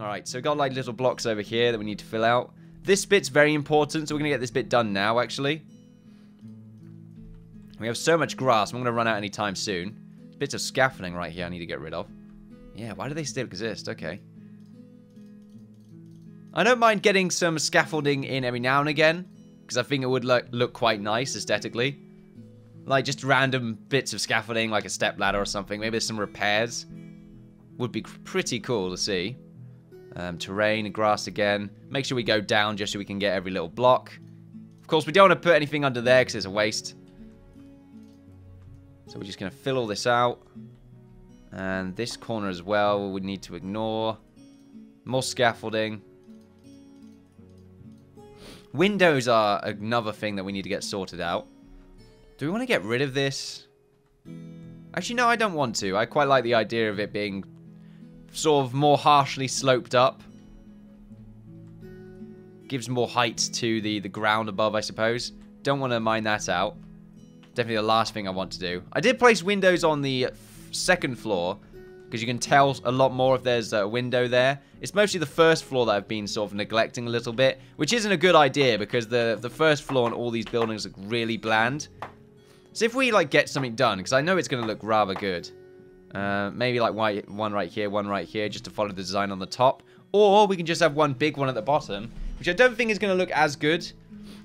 Alright, so we've got like little blocks over here that we need to fill out. This bit's very important, so we're going to get this bit done now, actually. We have so much grass, I'm going to run out anytime soon. Bits of scaffolding right here I need to get rid of. Yeah, why do they still exist? Okay. I don't mind getting some scaffolding in every now and again, because I think it would look quite nice aesthetically. Like just random bits of scaffolding, like a step ladder or something. Maybe there's some repairs. Would be pretty cool to see. Terrain and grass again. Make sure we go down just so we can get every little block. Of course, we don't want to put anything under there because it's a waste. So we're just going to fill all this out. And this corner as well, we need to ignore. More scaffolding. Windows are another thing that we need to get sorted out. Do we want to get rid of this? Actually, no, I don't want to. I quite like the idea of it being sort of more harshly sloped up. Gives more height to the ground above, I suppose. Don't want to mine that out. Definitely the last thing I want to do. I did place windows on the second floor, because you can tell a lot more if there's a window there. It's mostly the first floor that I've been sort of neglecting a little bit, which isn't a good idea, because the first floor on all these buildings look really bland. So if we like get something done, because I know it's going to look rather good. Maybe like one right here, just to follow the design on the top. Or we can just have one big one at the bottom, which I don't think is going to look as good.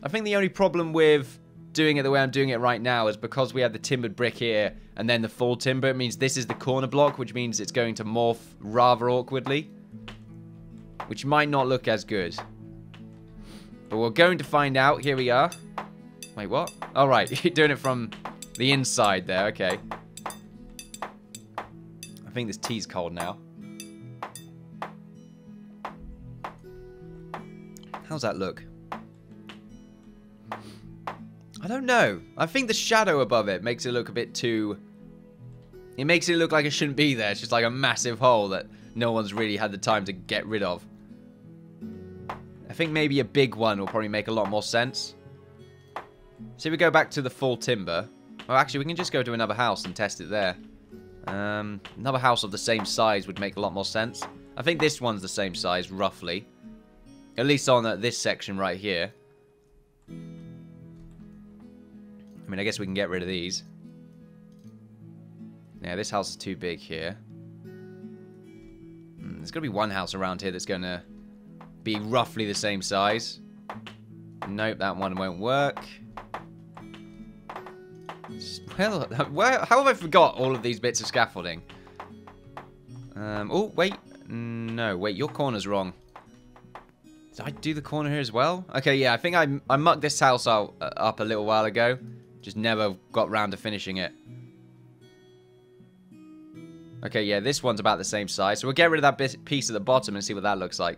I think the only problem with doing it the way I'm doing it right now is because we have the timbered brick here and then the full timber. It means this is the corner block, which means it's going to morph rather awkwardly, which might not look as good. But we're going to find out. Here we are. Wait, what? All right, you're doing it from the inside there. Okay. I think this tea's cold now. How's that look? I don't know. I think the shadow above it makes it look a bit too... It makes it look like it shouldn't be there. It's just like a massive hole that no one's really had the time to get rid of. I think maybe a big one will probably make a lot more sense. So if we go back to the full timber... Well, actually, we can just go to another house and test it there. Another house of the same size would make a lot more sense. I think this one's the same size, roughly. At least on this section right here. I mean, I guess we can get rid of these. Yeah, this house is too big here. There's got to be one house around here that's going to be roughly the same size. Nope, that one won't work. Well, how have I forgot all of these bits of scaffolding? Oh, wait. No, wait, your corner's wrong. Did I do the corner here as well? Okay, yeah, I think I mucked this house up a little while ago. Just never got round to finishing it. Okay, yeah, this one's about the same size. So we'll get rid of that piece at the bottom and see what that looks like.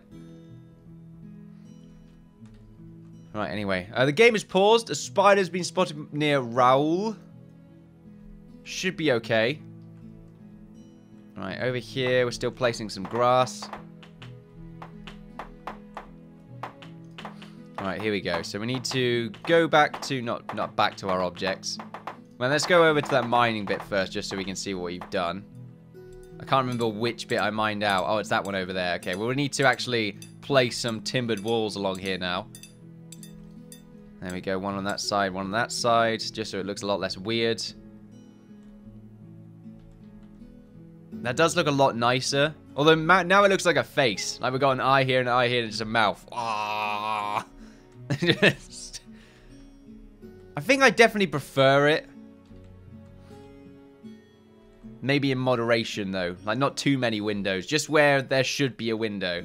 Right, anyway. The game is paused. A spider's been spotted near Raoul. Should be okay. Right, over here, we're still placing some grass. Alright, here we go. So we need to go back to, not back to our objects. Well, let's go over to that mining bit first, just so we can see what you've done. I can't remember which bit I mined out. Oh, it's that one over there. Okay, well, we need to actually place some timbered walls along here now. There we go. One on that side, one on that side, just so it looks a lot less weird. That does look a lot nicer. Although now it looks like a face. Like we've got an eye here and an eye here and just a mouth. Ah. I think I definitely prefer it. Maybe in moderation, though. Like, not too many windows. Just where there should be a window.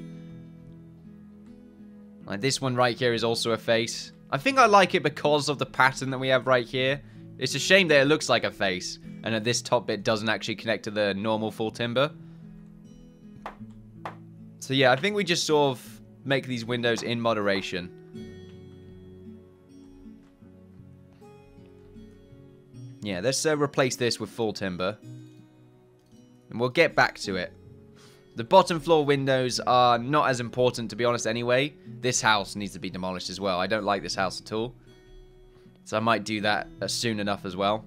Like, this one right here is also a face. I think I like it because of the pattern that we have right here. It's a shame that it looks like a face. And that this top bit doesn't actually connect to the normal full timber. So, yeah, I think we just sort of make these windows in moderation. Yeah, let's replace this with full timber. And we'll get back to it. The bottom floor windows are not as important, to be honest, anyway. This house needs to be demolished as well. I don't like this house at all. So I might do that soon enough as well.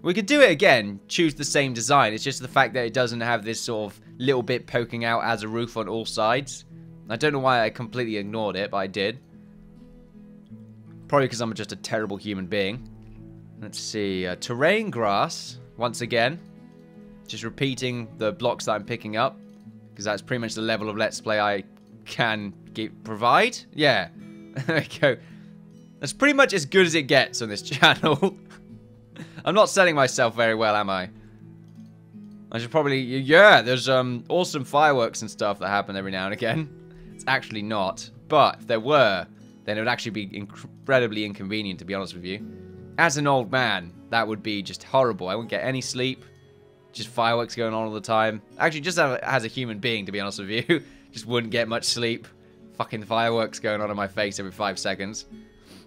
We could do it again, choose the same design. It's just the fact that it doesn't have this sort of little bit poking out as a roof on all sides. I don't know why I completely ignored it, but I did. Probably because I'm just a terrible human being. Let's see. Terrain grass, once again. Just repeating the blocks that I'm picking up. Because that's pretty much the level of Let's Play I can provide. Yeah. There we go. That's pretty much as good as it gets on this channel. I'm not selling myself very well, am I? I should probably... Yeah, there's awesome fireworks and stuff that happen every now and again. It's actually not. But if there were, then it would actually be incredibly inconvenient, to be honest with you. As an old man, that would be just horrible. I wouldn't get any sleep. Just fireworks going on all the time. Actually, just as a human being, to be honest with you. Just wouldn't get much sleep. Fucking fireworks going on in my face every 5 seconds.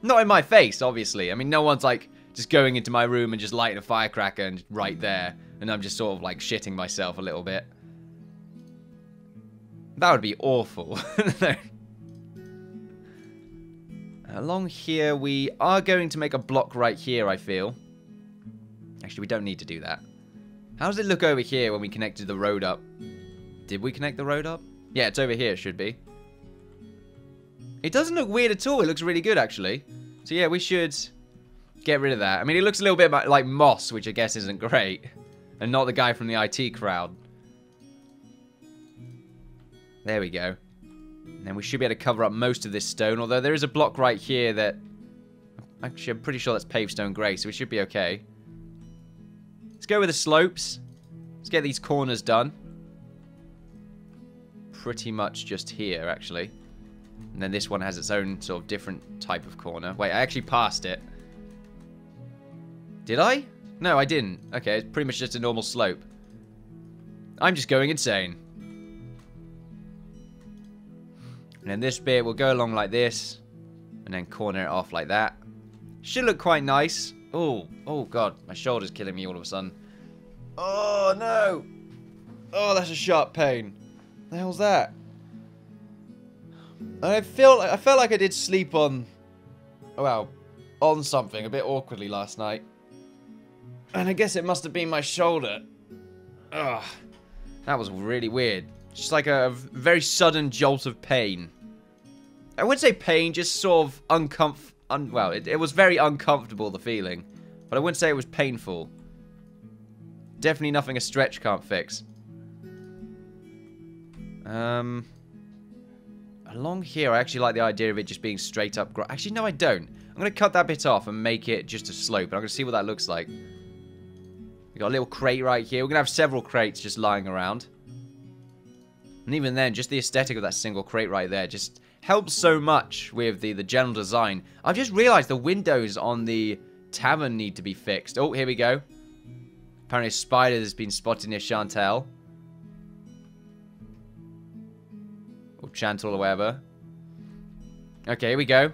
Not in my face, obviously. I mean, no one's like just going into my room and just lighting a firecracker and right there. And I'm just sort of like shitting myself a little bit. That would be awful. Along here, we are going to make a block right here, I feel. Actually, we don't need to do that. How does it look over here when we connected the road up? Did we connect the road up? Yeah, it's over here, it should be. It doesn't look weird at all. It looks really good, actually. So, yeah, we should get rid of that. I mean, it looks a little bit like moss, which I guess isn't great. And not the guy from the IT crowd. There we go. And then we should be able to cover up most of this stone. Although there is a block right here that... Actually, I'm pretty sure that's paved stone grey, so we should be okay. Let's go with the slopes. Let's get these corners done. Pretty much just here, actually. And then this one has its own sort of different type of corner. Wait, I actually passed it. Did I? No, I didn't. Okay, it's pretty much just a normal slope. I'm just going insane. And then this bit will go along like this. And then corner it off like that. Should look quite nice. Oh, oh god, my shoulder's killing me all of a sudden. Oh no! Oh, that's a sharp pain. The hell's that? I felt like I did sleep on, well, on something a bit awkwardly last night. And I guess it must have been my shoulder. Ugh. That was really weird. Just like a very sudden jolt of pain. I wouldn't say pain, just sort of well, it was very uncomfortable, the feeling. But I wouldn't say it was painful. Definitely nothing a stretch can't fix. Along here, I actually like the idea of it just being straight up. Actually, no, I don't. I'm going to cut that bit off and make it just a slope. And I'm going to see what that looks like. We got a little crate right here. We're going to have several crates just lying around. And even then, just the aesthetic of that single crate right there just helps so much with the general design. I've just realized the windows on the tavern need to be fixed. Oh, here we go. Apparently a spider has been spotted near Chantal. Or Chantal or whatever. Okay, here we go.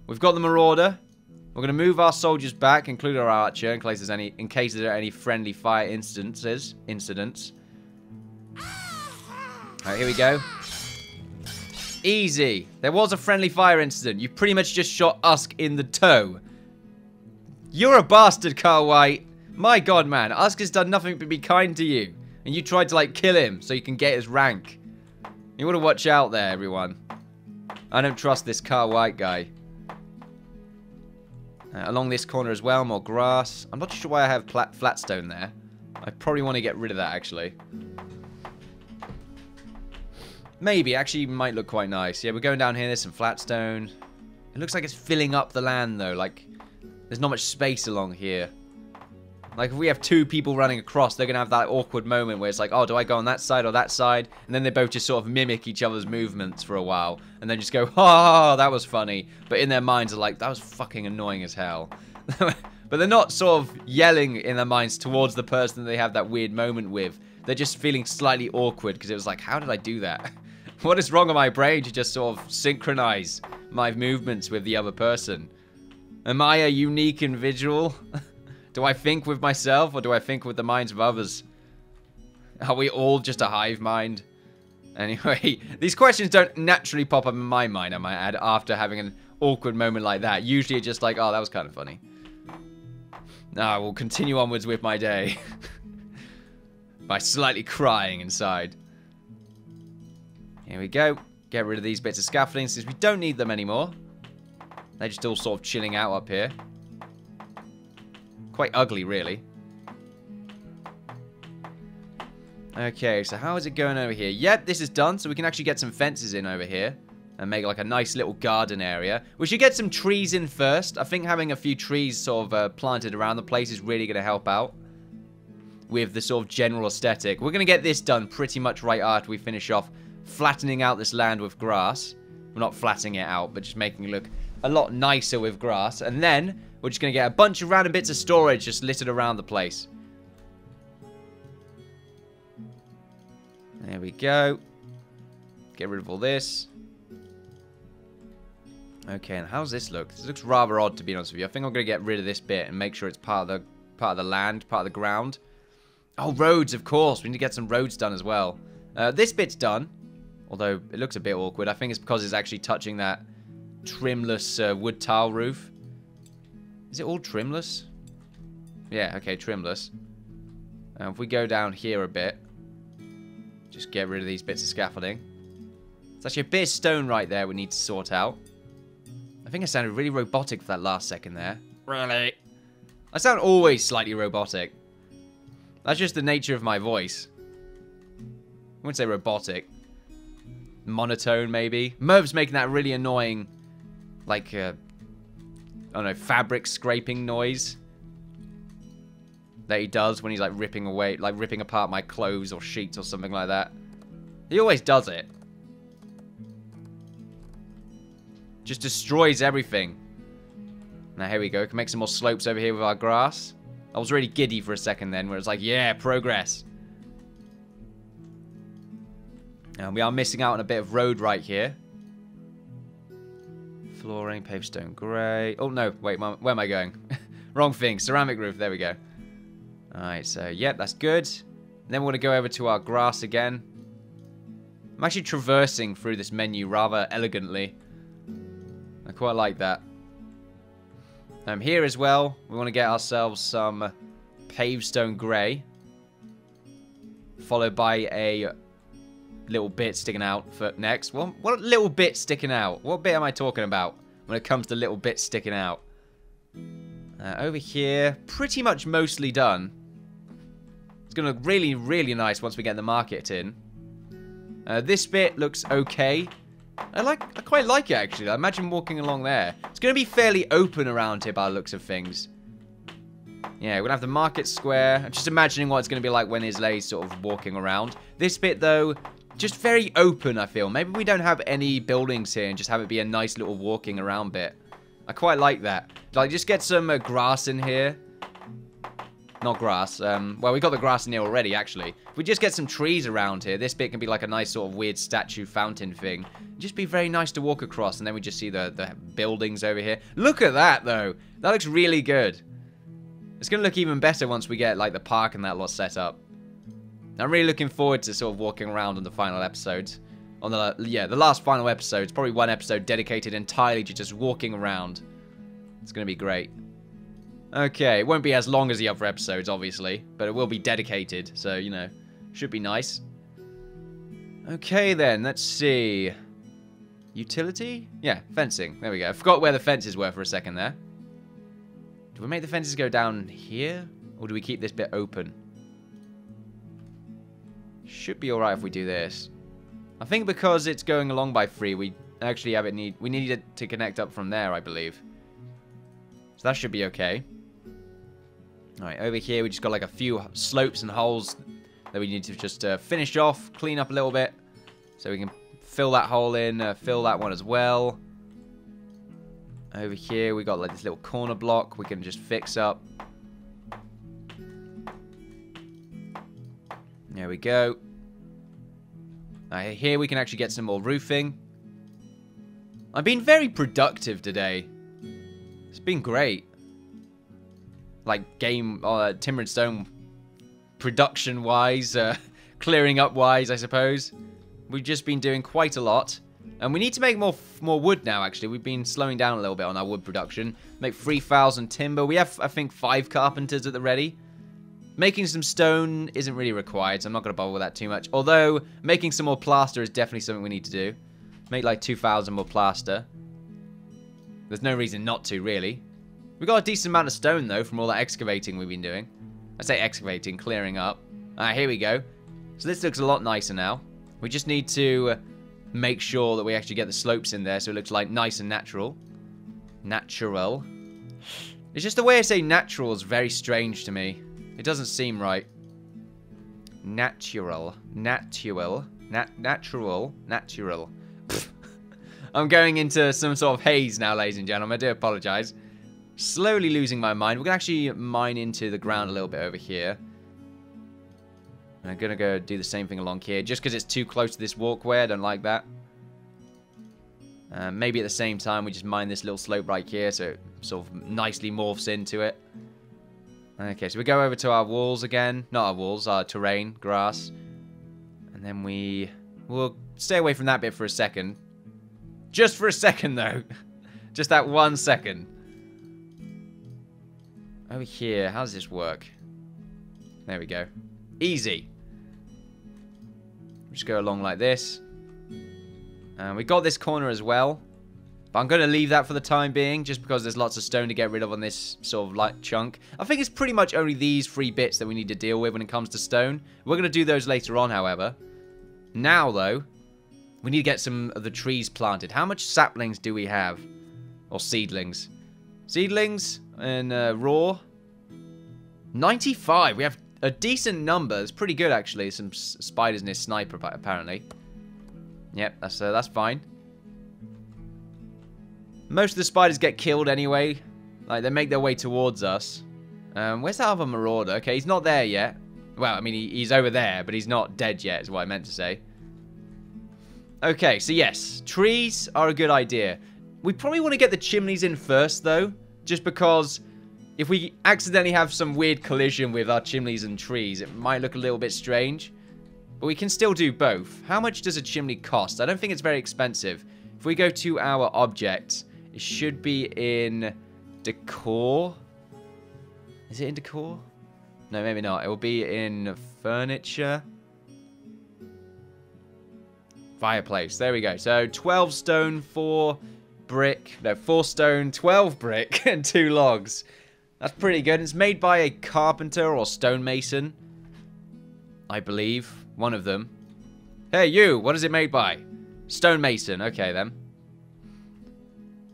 We've got the marauder. We're going to move our soldiers back, including our archer, in case there are any friendly fire incidents. Alright, here we go. Easy. There was a friendly fire incident. You pretty much just shot Usk in the toe. You're a bastard, Carl White. My god, man. Usk has done nothing but be kind to you. And you tried to, like, kill him so you can get his rank. You want to watch out there, everyone. I don't trust this Carl White guy. Along this corner as well, more grass. I'm not sure why I have flat stone there. I probably want to get rid of that, actually. Maybe. Actually, might look quite nice. Yeah, we're going down here. There's some flat stone. It looks like it's filling up the land, though. Like, there's not much space along here. Like, if we have two people running across, they're going to have that awkward moment where it's like, oh, do I go on that side or that side? And then they both just sort of mimic each other's movements for a while. And then just go, oh, that was funny. But in their minds are like, that was fucking annoying as hell. But they're not sort of yelling in their minds towards the person they have that weird moment with. They're just feeling slightly awkward because it was like, how did I do that? What is wrong with my brain to just sort of synchronize my movements with the other person? Am I a unique individual? Do I think with myself or do I think with the minds of others? Are we all just a hive mind? Anyway, these questions don't naturally pop up in my mind, I might add, after having an awkward moment like that. Usually it's just like, oh, that was kind of funny. Now I will continue onwards with my day. By slightly crying inside. Here we go. Get rid of these bits of scaffolding since we don't need them anymore. They're just all sort of chilling out up here. Quite ugly, really. Okay, so how is it going over here? Yep, this is done, so we can actually get some fences in over here. And make like a nice little garden area. We should get some trees in first. I think having a few trees sort of planted around the place is really going to help out with the sort of general aesthetic. We're going to get this done pretty much right after we finish off flattening out this land with grass. Well, not flattening it out, but just making it look a lot nicer with grass. And then we're just going to get a bunch of random bits of storage just littered around the place. There we go. Get rid of all this. Okay, and how's this look? This looks rather odd, to be honest with you. I think I'm going to get rid of this bit and make sure it's part of the land, part of the ground. Oh, roads, of course. We need to get some roads done as well. This bit's done, although it looks a bit awkward. I think it's because it's actually touching that trimless wood tile roof. Is it all trimless? Yeah, okay, trimless. If we go down here a bit, just get rid of these bits of scaffolding. It's actually a bit of stone right there we need to sort out. I think I sounded really robotic for that last second there. Really? I sound always slightly robotic. That's just the nature of my voice. I wouldn't say robotic. Monotone, maybe. Merv's making that really annoying, like, I don't know, fabric scraping noise that he does when he's, like, ripping apart my clothes or sheets or something like that. He always does it. Just destroys everything. Now, here we go. We can make some more slopes over here with our grass. I was really giddy for a second then, where it's like, yeah, progress. And we are missing out on a bit of road right here. Flooring, paved stone grey. Oh, no. Wait, where am I going? Wrong thing. Ceramic roof. There we go. Alright, so, yep, that's good. And then we're going to go over to our grass again. I'm actually traversing through this menu rather elegantly. I quite like that. Here as well, we want to get ourselves some paved stone grey. Followed by a little bit sticking out for next. What little bit sticking out? What bit am I talking about when it comes to little bits sticking out? Over here, pretty much mostly done. It's going to look really, really nice once we get the market in. This bit looks okay. I quite like it, actually. I imagine walking along there. It's going to be fairly open around here by the looks of things. Yeah, we're going to have the market square. I'm just imagining what it's going to be like when Islay's sort of walking around. This bit, though, just very open, I feel. Maybe we don't have any buildings here and just have it be a nice little walking around bit. I quite like that. Like, just get some grass in here. Not grass. Well, we got the grass in here already, actually. If we just get some trees around here, this bit can be like a nice sort of weird statue fountain thing. Just be very nice to walk across, and then we just see the buildings over here. Look at that, though. That looks really good. It's going to look even better once we get, like, the park and that lot set up. I'm really looking forward to sort of walking around on the final episodes. On the, yeah, the last final episodes. Probably one episode dedicated entirely to just walking around. It's going to be great. Okay, it won't be as long as the other episodes, obviously, but it will be dedicated, so, you know, should be nice. Okay, then, let's see. Utility? Yeah, fencing. There we go. I forgot where the fences were for a second there. Do we make the fences go down here, or do we keep this bit open? Should be alright if we do this. I think because it's going along by 3, we actually have we need it to connect up from there, I believe. So that should be okay. Alright, over here we just got like a few slopes and holes that we need to just finish off, clean up a little bit. So we can fill that hole in, fill that one as well. Over here we got like this little corner block we can just fix up. There we go. Here we can actually get some more roofing. I've been very productive today. It's been great. Like timber and stone production wise, clearing up wise, I suppose. We've just been doing quite a lot. And we need to make more wood now, actually. We've been slowing down a little bit on our wood production. Make 3,000 timber. We have, I think, 5 carpenters at the ready. Making some stone isn't really required, so I'm not going to bother with that too much. Although, making some more plaster is definitely something we need to do. Make like 2,000 more plaster. There's no reason not to, really. We got a decent amount of stone, though, from all that excavating we've been doing. I say excavating, clearing up. Here we go. So this looks a lot nicer now. We just need to make sure that we actually get the slopes in there so it looks like nice and natural. Natural. It's just the way I say natural is very strange to me. It doesn't seem right. Natural. Natural. Natural. Natural. I'm going into some sort of haze now, ladies and gentlemen. I do apologize. Slowly losing my mind. We're going to actually mine into the ground a little bit over here. I'm going to go do the same thing along here. Just because it's too close to this walkway. I don't like that. Maybe at the same time we just mine this little slope right here so it sort of nicely morphs into it. Okay, so we go over to our walls again. Not our walls, our terrain, grass. And then we'll stay away from that bit for a second. Just for a second, though. Just that 1 second. Over here, how does this work? There we go. Easy. Just go along like this. And we got this corner as well. But I'm going to leave that for the time being, just because there's lots of stone to get rid of on this sort of light chunk. I think it's pretty much only these 3 bits that we need to deal with when it comes to stone. We're going to do those later on, however. Now, though, we need to get some of the trees planted. How much saplings do we have? Or seedlings? Seedlings and raw. 95. We have a decent number. It's pretty good, actually. Some spiders near sniper, apparently. Yep, that's fine. Most of the spiders get killed anyway. Like, they make their way towards us. Where's that other marauder? Okay, he's not there yet. Well, I mean, he's over there, but he's not dead yet, is what I meant to say. Okay, so yes, trees are a good idea. We probably want to get the chimneys in first, though, just because if we accidentally have some weird collision with our chimneys and trees, it might look a little bit strange. But we can still do both. How much does a chimney cost? I don't think it's very expensive. If we go to our object, it should be in decor. Is it in decor? No, maybe not. It will be in furniture. Fireplace. There we go. So 12 stone, 4 brick. No, 4 stone, 12 brick, and 2 logs. That's pretty good. It's made by a carpenter or stonemason, I believe. One of them. Hey, you! What is it made by? Stonemason. Okay, then.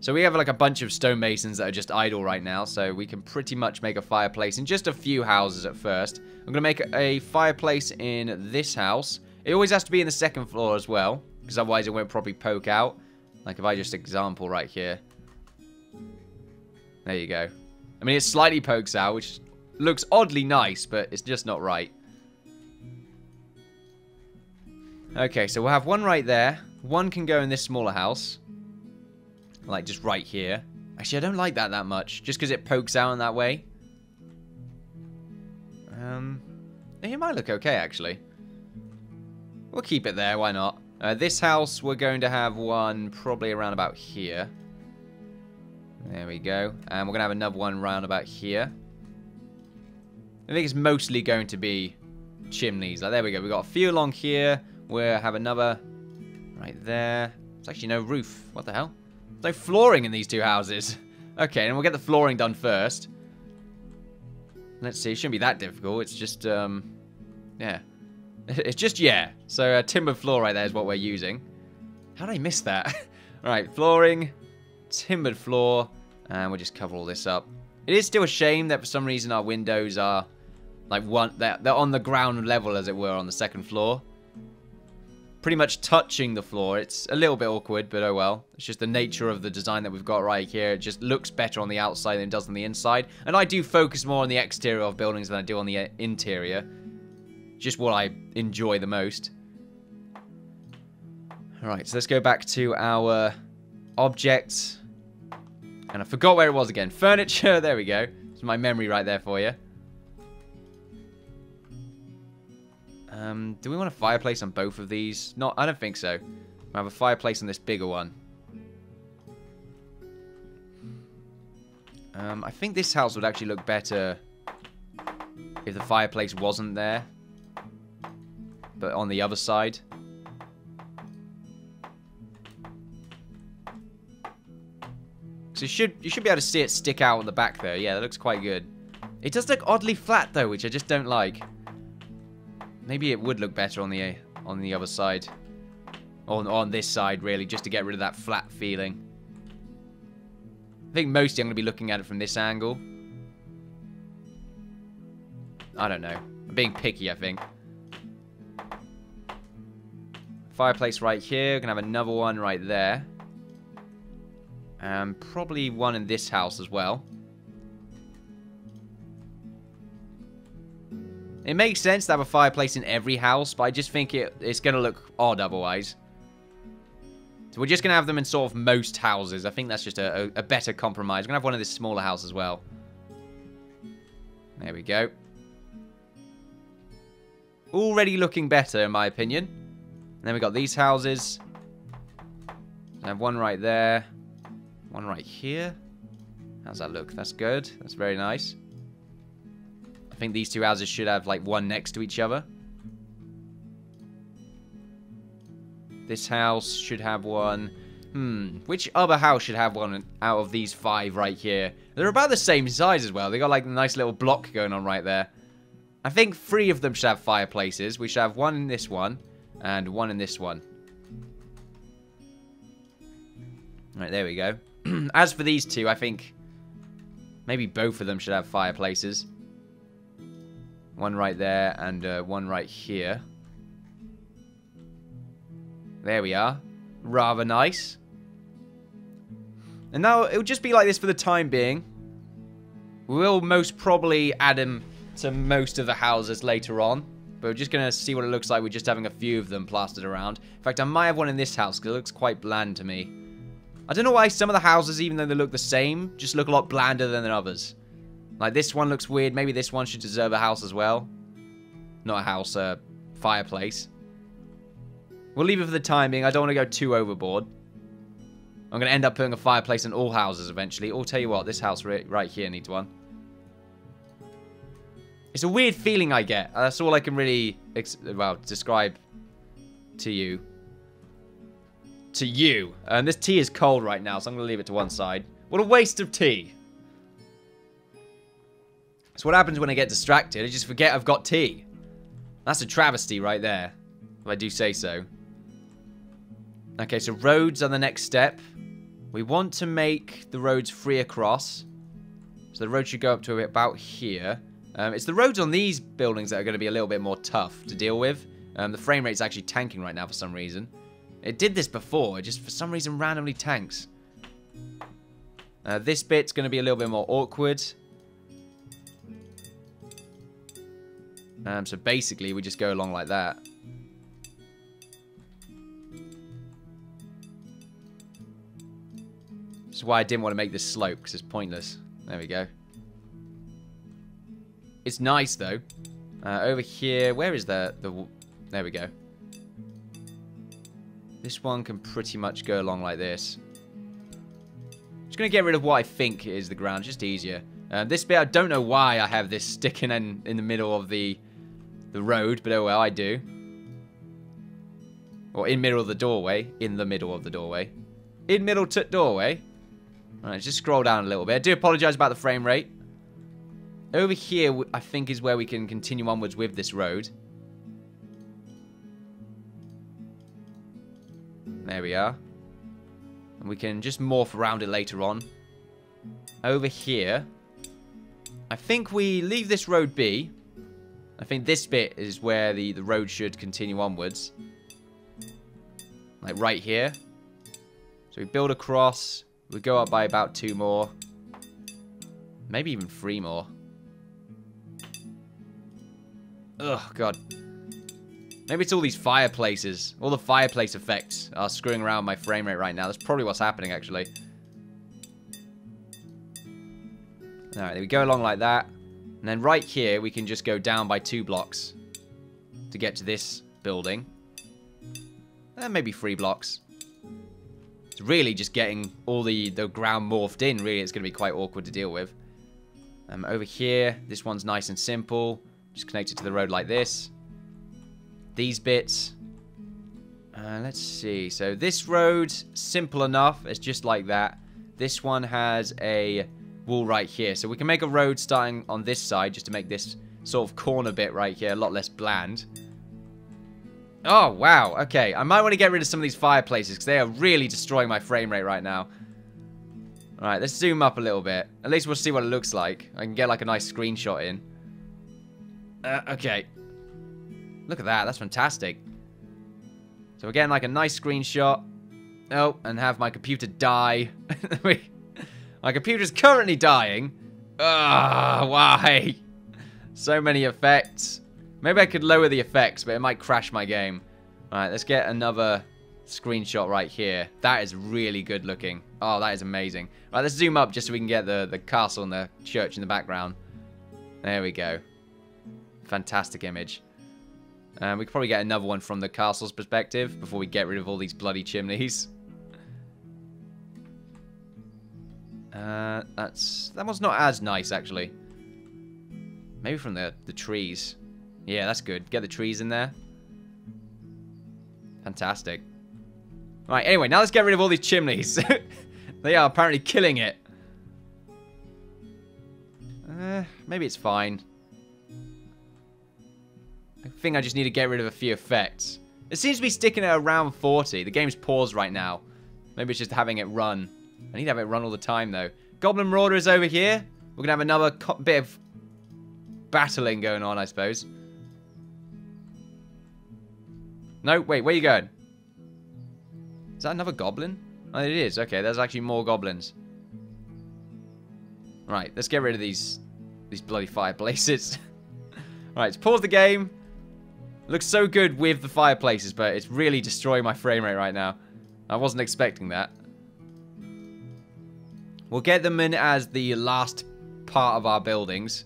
So we have like a bunch of stonemasons that are just idle right now, so we can pretty much make a fireplace in just a few houses at first. I'm going to make a fireplace in this house. It always has to be in the 2nd floor as well, because otherwise it won't probably poke out. Like if I just example right here. There you go. I mean, it slightly pokes out, which looks oddly nice, but it's just not right. Okay, so we'll have one right there. One can go in this smaller house. Like, just right here. Actually, I don't like that much. Just because it pokes out in that way. It might look okay, actually. We'll keep it there, why not? This house, we're going to have one probably around about here. There we go. And we're going to have another one around about here. I think it's mostly going to be chimneys. Like, there we go. We've got a few along here. We'll have another right there. There's actually no roof. What the hell? There's no flooring in these 2 houses. Okay, and we'll get the flooring done first. Let's see. It shouldn't be that difficult. It's just, yeah. It's just, yeah. So, timbered floor right there is what we're using. How did I miss that? Right, flooring, timbered floor, and we'll just cover all this up. It is still a shame that for some reason our windows are, like, they're on the ground level, as it were, on the 2nd floor. Pretty much touching the floor. It's a little bit awkward, but oh well. It's just the nature of the design that we've got right here. It just looks better on the outside than it does on the inside. And I do focus more on the exterior of buildings than I do on the interior. Just what I enjoy the most. Alright, so let's go back to our objects. And I forgot where it was again. Furniture, there we go. It's my memory right there for you. Do we want a fireplace on both of these? No, I don't think so. We'll have a fireplace on this bigger one. I think this house would actually look better if the fireplace wasn't there. But on the other side. So you should be able to see it stick out on the back there. Yeah, that looks quite good. It does look oddly flat though, which I just don't like. Maybe it would look better on the other side. On this side, really, just to get rid of that flat feeling. I think mostly I'm going to be looking at it from this angle. I don't know. I'm being picky, I think. Fireplace right here. We're going to have another one right there. And probably one in this house as well. It makes sense to have a fireplace in every house, but I just think it's going to look odd otherwise. So we're just going to have them in sort of most houses. I think that's just a better compromise. We're going to have one in this smaller house as well. There we go. Already looking better, in my opinion. And then we got these houses. I have one right there. One right here. How's that look? That's good. That's very nice. I think these two houses should have like one next to each other. This house should have one. Which other house should have one out of these 5 right here? They're about the same size as well. They got like a nice little block going on right there. I think 3 of them should have fireplaces. We should have one in this one and one in this one. Right, there we go. As for these 2, I think maybe both of them should have fireplaces. One right there and one right here. There we are. Rather nice. And now it'll just be like this for the time being. We'll most probably add them to most of the houses later on. But we're just going to see what it looks like with just having a few of them plastered around. In fact, I might have one in this house because it looks quite bland to me. I don't know why some of the houses, even though they look the same, just look a lot blander than others. Like this one looks weird. Maybe this one should deserve a house as well. Not a house, a fireplace. We'll leave it for the time being. I don't want to go too overboard. I'm going to end up putting a fireplace in all houses eventually. I'll tell you what, this house right here needs one. It's a weird feeling I get. That's all I can really, describe to you. This tea is cold right now, so I'm going to leave it to one side. What a waste of tea. That's what happens when I get distracted. I just forget I've got tea. That's a travesty right there, if I do say so. Okay, so roads are the next step. We want to make the roads free across. So the road should go up to about here. It's the roads on these buildings that are going to be a little bit more tough to deal with. The frame rate's actually tanking right now for some reason. It did this before, it just for some reason randomly tanks. This bit's going to be a little bit more awkward. So basically, we just go along like that. That's why I didn't want to make this slope, because it's pointless. There we go. It's nice, though. Over here, where is the... There we go. This one can pretty much go along like this. Just going to get rid of what I think is the ground, just easier. This bit, I don't know why I have this sticking in the middle of the road, but oh well, I do. Or in middle of the doorway. In the middle of the doorway. In middle to doorway. Alright, just scroll down a little bit. I do apologise about the frame rate. Over here, I think, is where we can continue onwards with this road. There we are. And we can just morph around it later on. Over here, I think we leave this road be. I think this bit is where the road should continue onwards. Like right here. So we build across. We go up by about 2 more. Maybe even 3 more. Oh, God. Maybe it's all these fireplaces. All the fireplace effects are screwing around my frame rate right now. That's probably what's happening, actually. Alright, we go along like that. And then right here, we can just go down by 2 blocks to get to this building. And maybe 3 blocks. It's really just getting all the ground morphed in. Really, it's going to be quite awkward to deal with. Over here, this one's nice and simple. Just connect it to the road like this. These bits. Let's see. So this road, simple enough. It's just like that. This one has a wall right here. So we can make a road starting on this side just to make this sort of corner bit right here a lot less bland. Oh, wow. Okay, I might want to get rid of some of these fireplaces because they are really destroying my frame rate right now. Alright, let's zoom up a little bit. At least we'll see what it looks like. I can get like a nice screenshot in. Okay. Look at that. That's fantastic. So we're getting like a nice screenshot. Oh, and have my computer die. My computer's currently dying. Ugh, why? So many effects. Maybe I could lower the effects, but it might crash my game. Alright, let's get another screenshot right here. That is really good looking. Oh, that is amazing. Right, let's zoom up just so we can get the castle and the church in the background. There we go. Fantastic image. We could probably get another one from the castle's perspective before we get rid of all these bloody chimneys. That one's not as nice, actually. Maybe from the trees. Yeah, that's good. Get the trees in there. Fantastic. Right, anyway, now let's get rid of all these chimneys. They are apparently killing it. Maybe it's fine. I think I just need to get rid of a few effects. It seems to be sticking at around 40. The game's paused right now. Maybe it's just having it run. I need to have it run all the time, though. Goblin Marauder is over here. We're going to have another bit of battling going on, I suppose. No, wait, where are you going? Is that another goblin? Oh, it is. Okay, there's actually more goblins. Right, let's get rid of these bloody fireplaces. Right, let's pause the game. Looks so good with the fireplaces, but it's really destroying my frame rate right now. I wasn't expecting that. We'll get them in as the last part of our buildings,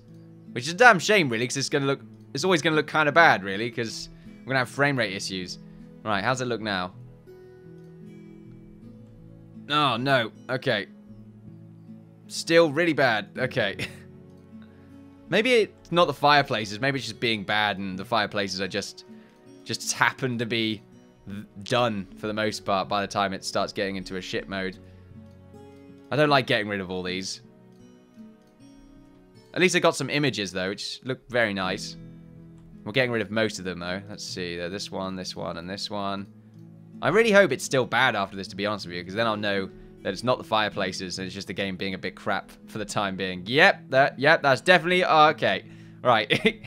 which is a damn shame, really, because it's always going to look kind of bad, really, because we're going to have frame rate issues. Right, how's it look now? Oh, no. Okay. Still really bad. Okay. Maybe it's not the fireplaces. Maybe it's just being bad and the fireplaces are just happen to be done for the most part by the time it starts getting into a shit mode. I don't like getting rid of all these. At least I got some images, though, which look very nice. We're getting rid of most of them, though. Let's see. This one, and this one. I really hope it's still bad after this, to be honest with you, because then I'll know that it's not the fireplaces and it's just the game being a bit crap for the time being. Yep, that's definitely... okay. Right.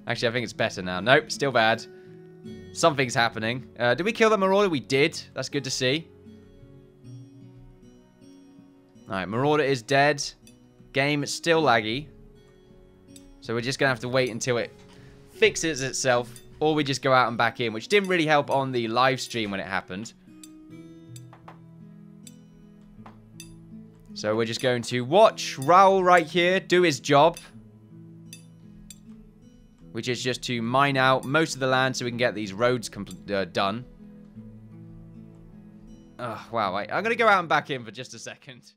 Actually, I think it's better now. Nope, still bad. Something's happening. Did we kill the Marauder? We did. That's good to see. Alright, Marauder is dead. Game is still laggy. So we're just going to have to wait until it fixes itself. Or we just go out and back in, which didn't really help on the live stream when it happened. So we're just going to watch Raoul right here do his job. Which is just to mine out most of the land so we can get these roads done. Oh, wow, I'm going to go out and back in for just a second.